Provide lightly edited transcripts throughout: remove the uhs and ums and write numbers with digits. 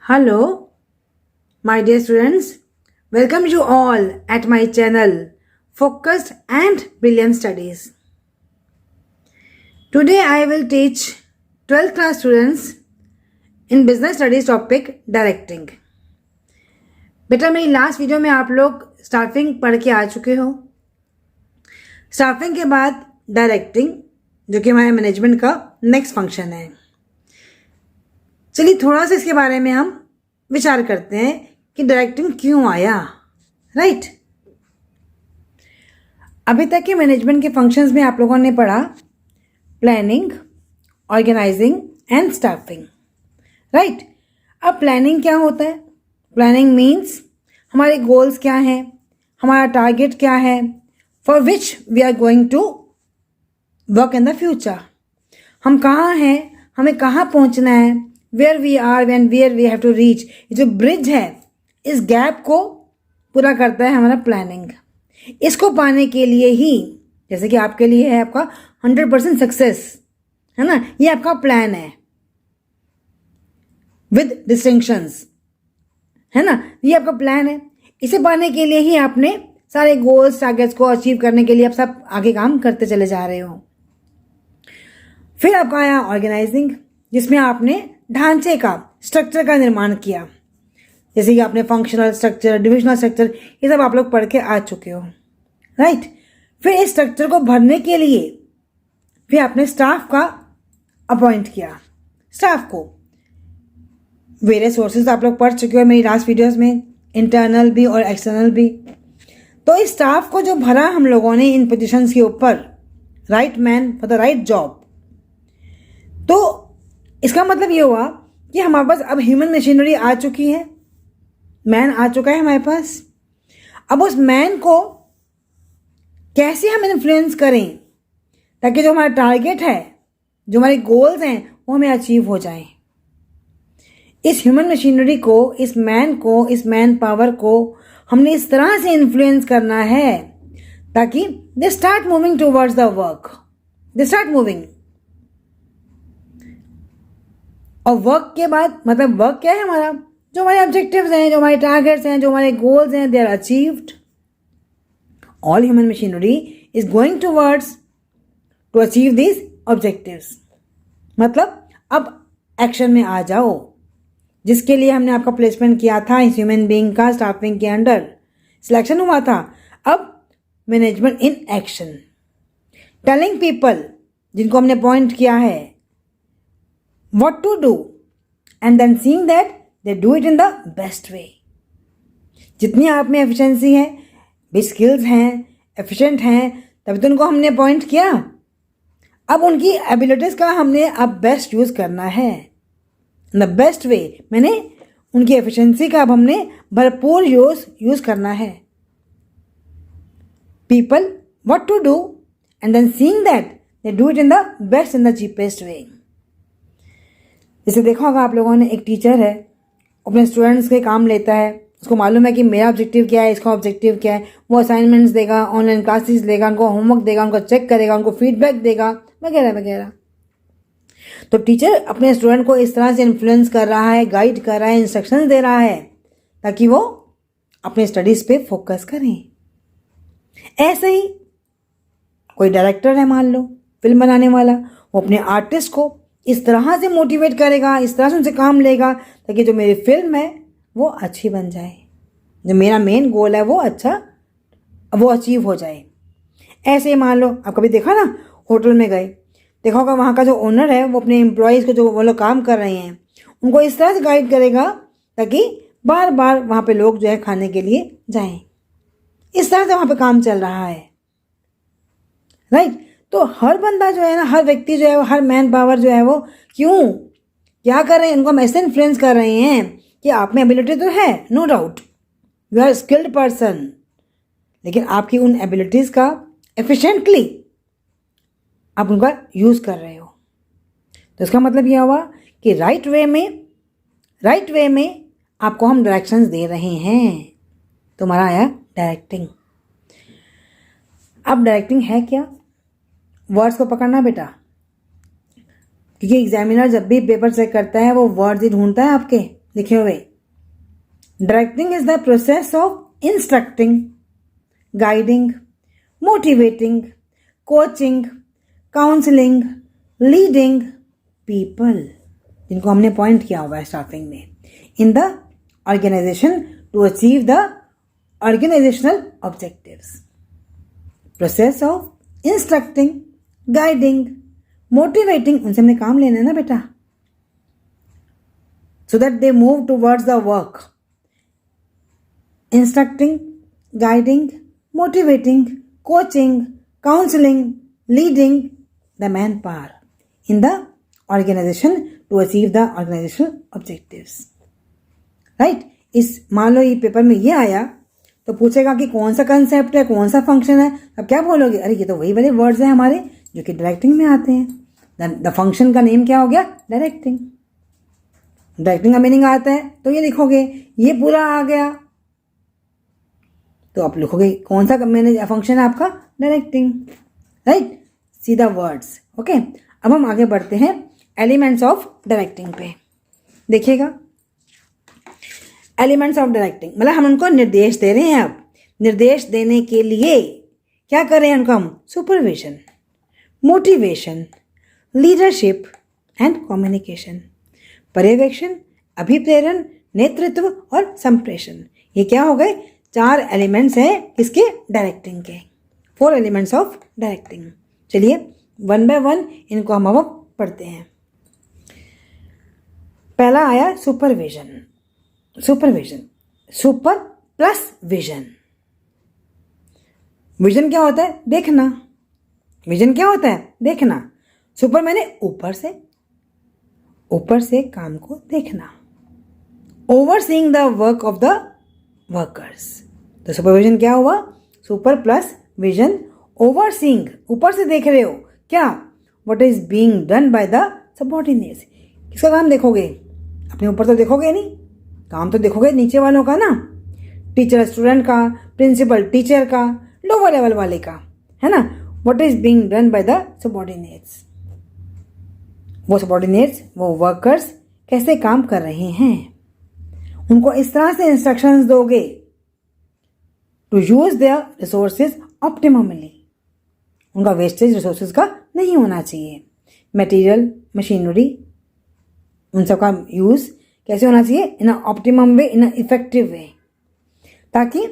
Hello, my dear students. Welcome you all at my channel, Focused and Brilliant Studies. Today I will teach 12th class students in Business Studies topic Directing. बेटा मेरी last video में आप लोग staffing पढ़ के आ चुके हो। Staffing के बाद डायरेक्टिंग, जो कि हमारे मैनेजमेंट का नेक्स्ट फंक्शन है। चलिए थोड़ा सा इसके बारे में हम विचार करते हैं कि डायरेक्टिंग क्यों आया, राइट। अभी तक के मैनेजमेंट के फंक्शंस में आप लोगों ने पढ़ा planning, organising and staffing, right. अब प्लानिंग क्या होता है? प्लानिंग मीन्स हमारे गोल्स क्या हैं, हमारा टारगेट क्या है, for which we are going to work in the future. हम कहाँ हैं, हमें कहाँ पहुँचना है, where we are and where we have to reach. ये जो ब्रिज है, इस गैप को पूरा करता है हमारा प्लानिंग। इसको पाने के लिए ही, जैसे कि आपके लिए है आपका 100% सक्सेस, है ना, ये आपका प्लान है विद डिस्टिंक्शंस, है ना, ये आपका प्लान है। इसे पाने के लिए ही आपने सारे गोल्स टारगेट्स को अचीव करने के लिए आप सब आगे काम करते चले जा रहे हो। फिर आपका आया ऑर्गेनाइजिंग, जिसमें आपने ढांचे का, स्ट्रक्चर का निर्माण किया। जैसे कि आपने फंक्शनल स्ट्रक्चर, डिविजनल स्ट्रक्चर, ये सब आप लोग पढ़ के आ चुके हो, राइट। फिर इस स्ट्रक्चर को भरने के लिए फिर आपने स्टाफ का अपॉइंट किया। स्टाफ को वेरियस सोर्सेज आप लोग पढ़ चुके हो मेरी लास्ट वीडियोस में, इंटरनल भी और एक्सटर्नल भी। तो इस स्टाफ को जो भरा हम लोगों ने इन पोजीशंस के ऊपर, right man for the right job, तो इसका मतलब ये हुआ कि हमारे पास अब ह्यूमन मशीनरी आ चुकी है, मैन आ चुका है हमारे पास। अब उस मैन को कैसे हम इन्फ्लुएंस करें ताकि जो हमारा टारगेट है, जो हमारे गोल्स हैं, वो हमें अचीव हो जाए। इस ह्यूमन मशीनरी को, इस मैन को, इस मैन पावर को हमने इस तरह से इन्फ्लुएंस करना है ताकि they start moving towards the work, they start moving. और वर्क के बाद मतलब वर्क क्या है हमारा, जो हमारे ऑब्जेक्टिव्स हैं, जो हमारे टारगेट्स हैं, जो हमारे गोल्स हैं, they are achieved. All human machinery is going towards to achieve this objectives. मतलब अब एक्शन में आ जाओ, जिसके लिए हमने आपका प्लेसमेंट किया था इस ह्यूमन बीइंग का स्टाफिंग के अंडर, सिलेक्शन हुआ था। अब management in action, telling people, जिनको हमने अपॉइंट किया है, what to do and then seeing that they do it in the best way। जितनी आप में एफिशिएंसी है, भी स्किल्स हैं, एफिशिएंट हैं, तभी तो उनको हमने अपॉइंट किया। अब उनकी एबिलिटीज का हमने अब बेस्ट यूज करना है, इन द बेस्ट वे। मैंने उनकी एफिशिएंसी का अब हमने भरपूर यूज करना है। People what to do and then seeing that they do it in the best in the cheapest way। जैसे देखा होगा आप लोगों ने, एक टीचर है, अपने स्टूडेंट्स के काम लेता है, उसको मालूम है कि मेरा ऑब्जेक्टिव क्या है, इसका ऑब्जेक्टिव क्या है। वो असाइनमेंट्स देगा, ऑनलाइन क्लासेस लेगा, उनको होमवर्क देगा, उनको चेक करेगा, उनको फीडबैक देगा, वगैरह वगैरह। तो टीचर अपने स्टूडेंट को इस तरह से इन्फ्लुएंस कर रहा है, गाइड कर रहा है, इंस्ट्रक्शंस दे रहा है ताकि वो अपने स्टडीज पे फोकस करें। ऐसे ही कोई डायरेक्टर है, मान लो फिल्म बनाने वाला, वो अपने आर्टिस्ट को इस तरह से मोटिवेट करेगा, इस तरह से उनसे काम लेगा ताकि जो मेरी फिल्म है वो अच्छी बन जाए, जो मेरा मेन गोल है वो अच्छा, वो अचीव हो जाए। ऐसे ही मान लो आप कभी देखा ना, होटल में गए, देखा होगा वहाँ का जो ओनर है वो अपने एम्प्लॉयज़ को, जो वो लोग काम कर रहे हैं, उनको इस तरह से गाइड करेगा ताकि बार बार वहाँ पे लोग जो है खाने के लिए जाएं। इस तरह से वहाँ पे काम चल रहा है, राइट। तो हर बंदा जो है ना, हर व्यक्ति जो है, हर मैन पावर जो है वो क्या कर रहे हैं, उनको हम ऐसे इन्फ्लुएंस कर रहे हैं कि आप में एबिलिटी तो है, no doubt, you are skilled person, लेकिन आपकी उन एबिलिटीज़ का एफिशिएंटली आप उनका यूज़ कर रहे हो। तो इसका मतलब यह हुआ कि राइट वे में आपको हम डायरेक्शंस दे रहे हैं। तुम्हारा आया डायरेक्टिंग। अब डायरेक्टिंग है क्या? वर्ड्स को पकड़ना बेटा, क्योंकि एग्जामिनर जब भी पेपर चेक करता है वो वर्ड्स ही ढूंढता है आपके लिखे हुए। Directing is the process of instructing, guiding, motivating, coaching, counselling, leading people, जिनको हमने पॉइंट किया हुआ है स्टार्टिंग में, in the organisation to achieve the organisational objectives. Process of instructing, guiding, motivating, उनसे हमने काम लेना है ना बेटा, so that they move towards the work. Instructing, guiding, motivating, coaching, counseling, leading the manpower in the organization to achieve the organizational objectives. Right? इस मान लो ये पेपर में ये आया तो पूछेगा कि कौन सा कंसेप्ट है, कौन सा फंक्शन है, अब क्या बोलोगे? अरे ये तो वही वाले वर्ड्स हैं हमारे जो कि डायरेक्टिंग में आते हैं। द फंक्शन का नेम क्या हो गया? डायरेक्टिंग। डायरेक्टिंग का मीनिंग आता है तो ये लिखोगे, ये पूरा आ गया तो आप लिखोगे कौन सा मैंने फंक्शन है आपका? Directing. Right? See the words. Okay, अब हम आगे बढ़ते हैं एलिमेंट्स ऑफ डायरेक्टिंग पे। देखिएगा, एलिमेंट्स ऑफ डायरेक्टिंग मतलब हम उनको निर्देश दे रहे हैं। अब निर्देश देने के लिए क्या कर रहे हैं उनको हम? Supervision, motivation, leadership and communication. पर्यवेक्षण, अभिप्रेरण, नेतृत्व और संप्रेषण। ये क्या हो गए? 4 एलिमेंट्स हैं किसके? डायरेक्टिंग के। 4 एलिमेंट्स ऑफ डायरेक्टिंग। चलिए वन बाय वन इनको हम अब पढ़ते हैं। पहला आया supervision. Supervision, super plus vision. Vision क्या होता है? देखना। विजन क्या होता है? देखना। सुपर मैंने ऊपर से काम को देखना। Overseeing the work of the workers. तो सुपरविजन क्या हुआ? Super plus vision. ओवरसीइंग, ऊपर से देख रहे हो क्या? What is being done by the subordinates. किसका काम देखोगे? अपने ऊपर तो देखोगे नहीं, काम तो देखोगे नीचे वालों का ना, टीचर स्टूडेंट का, प्रिंसिपल टीचर का, लोअर लेवल वाले का, है ना। What is being done by the subordinates. वो सबऑर्डिनेट्स, वो वर्कर्स कैसे काम कर रहे हैं, उनको इस तरह से इंस्ट्रक्शंस दोगे टू यूज देयर रिसोर्सेज ऑप्टिममली। उनका वेस्टेज रिसोर्सेज का नहीं होना चाहिए। मटेरियल, मशीनरी, उन सब का यूज कैसे होना चाहिए? इन अ ऑप्टिमम वे, इन अ इफेक्टिव वे, ताकि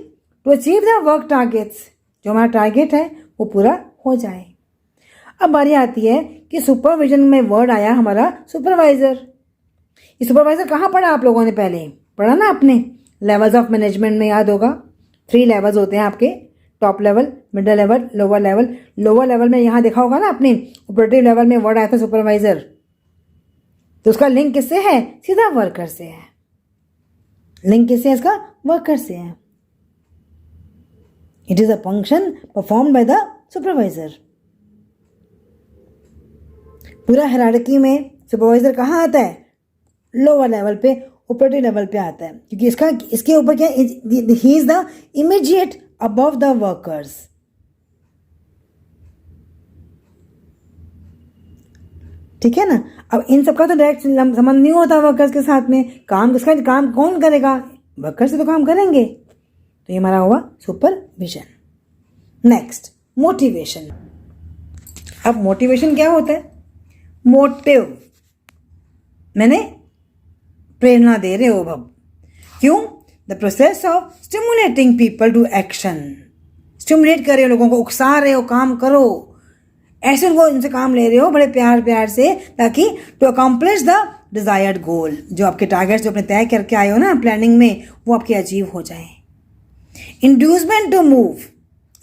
to achieve the work targets, जो हमारा टारगेट है वो पूरा हो जाए। अब बारी आती है कि सुपरविजन में वर्ड आया हमारा सुपरवाइजर। ये सुपरवाइजर कहाँ पढ़ा आप लोगों ने? पहले पढ़ा ना आपने, लेवल्स ऑफ मैनेजमेंट में, याद होगा। 3 लेवल्स होते हैं आपके, top level, middle level, lower level. Lower level में यहाँ देखा होगा ना आपने, ऑपरेटिव लेवल में वर्ड आया था सुपरवाइजर। तो उसका लिंक किससे है? सीधा वर्कर से है। लिंक किससे है इसका? वर्कर से है। It is a function performed by the supervisor. पूरा हायरार्की में सुपरवाइजर कहाँ आता है? लोअर लेवल पे, ऑपरेटिव लेवल पे आता है, क्योंकि इसके ऊपर क्या, he is the immediate above the workers. ठीक है ना। अब इन सबका तो डायरेक्ट संबंध नहीं होता वर्कर्स के साथ में। काम किसका? काम कौन करेगा? वर्कर्स से तो काम करेंगे। तो ये हमारा हुआ सुपरविजन। Next, motivation. अब मोटिवेशन क्या होता है? मोटिव, मैंने प्रेरणा दे रहे हो अब। क्यों? The process of stimulating people to action. Stimulate कर रहे हो लोगों को, उकसा रहे हो काम करो, ऐसे उनको इनसे काम ले रहे हो बड़े प्यार से, ताकि टू अकम्प्लिश द डिजायर्ड गोल, जो आपके टारगेट्स जो अपने तय करके आए हो ना प्लानिंग में, वो आपके अचीव हो जाए। इंड्यूसमेंट टू मूव,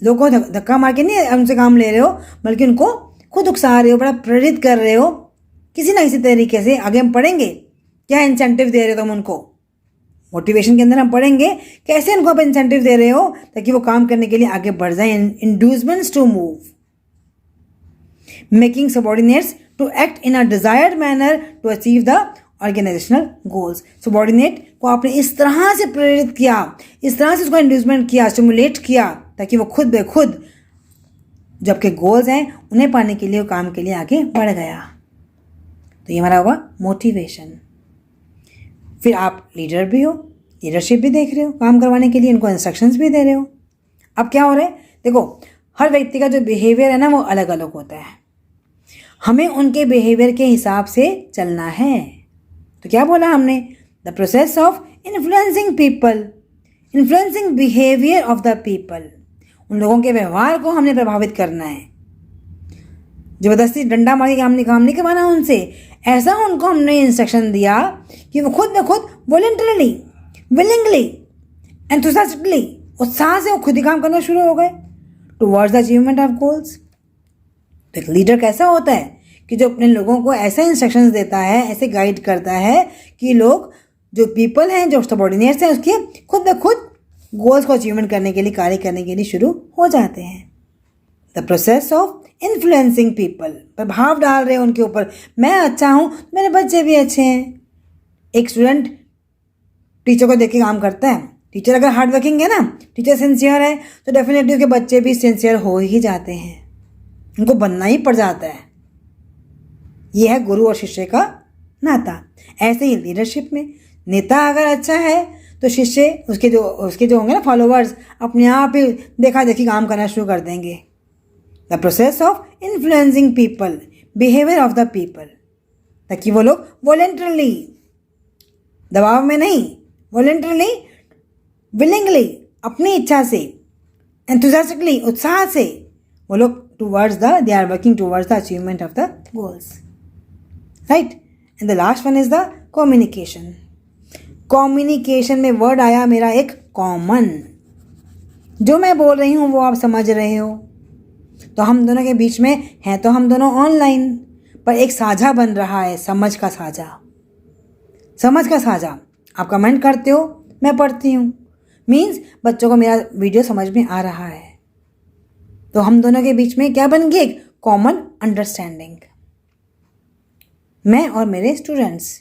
लोगों को धक्का मार के नहीं उनसे काम ले रहे हो, बल्कि उनको खुद उकसा रहे हो, बड़ा प्रेरित कर रहे हो किसी ना किसी तरीके से। आगे हम पढ़ेंगे क्या इंसेंटिव दे रहे हो तुम उनको। मोटिवेशन के अंदर हम पढ़ेंगे कैसे उनको आप इंसेंटिव दे रहे हो ताकि वो काम करने के लिए आगे बढ़ जाए। Inducements to move, making subordinates to act in a desired manner to achieve the organisational goals. Subordinate को आपने इस तरह से प्रेरित किया, इस तरह से उसको इंड्यूसमेंट किया, स्टिमुलेट किया, ताकि वो खुद बेखुद जो आपके गोल्स हैं उन्हें पाने के लिए, वो काम के लिए आगे बढ़ गया। तो ये हमारा हुआ मोटिवेशन। फिर आप लीडर भी हो, लीडरशिप भी देख रहे हो, काम करवाने के लिए इनको इंस्ट्रक्शंस भी दे रहे हो। अब क्या हो रहा है, देखो हर व्यक्ति का जो बिहेवियर है ना वो अलग अलग होता है, हमें उनके बिहेवियर के हिसाब से चलना है। तो क्या बोला हमने, the process of influencing people, influencing behaviour of the people, उन लोगों के व्यवहार को हमने प्रभावित करना है। जबरदस्ती डंडा मार के काम नहीं करवाना उनसे, ऐसा उनको हमने इंस्ट्रक्शन दिया कि वो खुद ब खुद वॉलंटरली, विलिंगली, एंथुसियास्टिकली, उत्साह से वो खुद ही काम करना शुरू हो गए towards the achievement of goals. तो एक लीडर कैसा होता है कि जो अपने लोगों को ऐसे इंस्ट्रक्शंस देता है, ऐसे गाइड करता है कि लोग जो पीपल हैं, जो सबॉर्डिनेट्स हैं, उसके खुद ब खुद गोल्स को अचीवमेंट करने के लिए, कार्य करने के लिए शुरू हो जाते हैं। The process of influencing people, प्रभाव डाल रहे हैं उनके ऊपर, मैं अच्छा हूँ मेरे बच्चे भी अच्छे हैं। एक स्टूडेंट टीचर को देख के काम करता है, टीचर अगर हार्ड वर्किंग है ना, टीचर सिंसियर है, तो डेफिनेटली उसके बच्चे भी सिंसियर हो ही जाते हैं, उनको बनना ही पड़ जाता है। यह है गुरु और शिष्य का नाता। ऐसे ही लीडरशिप में नेता अगर अच्छा है तो शिष्य उसके जो होंगे ना फॉलोवर्स, अपने आप ही देखा देखी काम करना शुरू कर देंगे। The process of influencing people, behaviour of the people, ताकि वो लोग वॉलेंटरली, दबाव में नहीं, वॉलेंटरली, विलिंगली, अपनी इच्छा से, एंथुसियास्टिकली, उत्साह से वो लोग they are working towards the achievement of the goals, right. And the last one is the communication. Communication में वर्ड आया मेरा एक कॉमन, जो मैं बोल रही हूँ वो आप समझ रहे हो, तो हम दोनों के बीच में हैं तो हम दोनों ऑनलाइन, पर एक साझा बन रहा है, समझ का साझा, समझ का साझा। आप कमेंट करते हो, मैं पढ़ती हूँ, मीन्स बच्चों को मेरा वीडियो समझ में आ रहा है, तो हम दोनों के बीच में क्या बन गई, एक कॉमन अंडरस्टैंडिंग, मैं और मेरे students.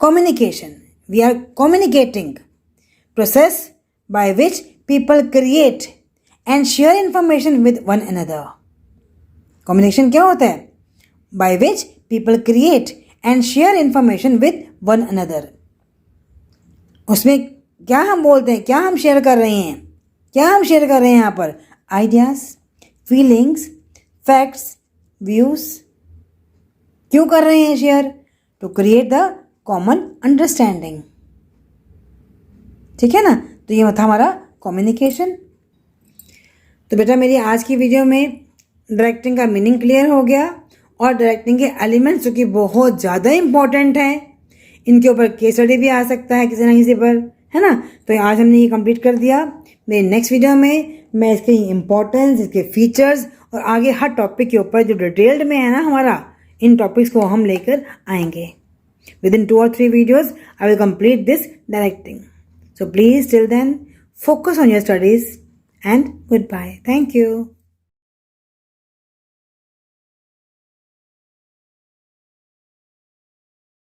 Communication, we are communicating, process by which people create and share information with one another. Communication क्या होता है, by which people create and share information with one another. उसमें क्या हम बोलते हैं, क्या हम शेयर कर रहे हैं, क्या हम शेयर कर रहे हैं यहाँ पर, आइडियाज, फीलिंग्स, फैक्ट्स, व्यूज। क्यों कर रहे हैं share, to create the common understanding, ठीक है ना। तो ये था हमारा कम्युनिकेशन। तो बेटा मेरी आज की वीडियो में डायरेक्टिंग का मीनिंग क्लियर हो गया, और डायरेक्टिंग के एलिमेंट्स जो कि बहुत ज़्यादा इंपॉर्टेंट हैं, इनके ऊपर केस स्टडी भी आ सकता है किसी ना किसी पर, है ना। तो आज हमने ये कंप्लीट कर दिया। मेरे नेक्स्ट वीडियो में मैं इसके इम्पोर्टेंस, इसके फीचर्स और आगे हर टॉपिक के ऊपर जो डिटेल्ड में है ना हमारा, इन टॉपिक्स को हम लेकर आएंगे। Within 2 or 3 videos, I will complete this directing. So please till then, focus on your studies and goodbye. Thank you.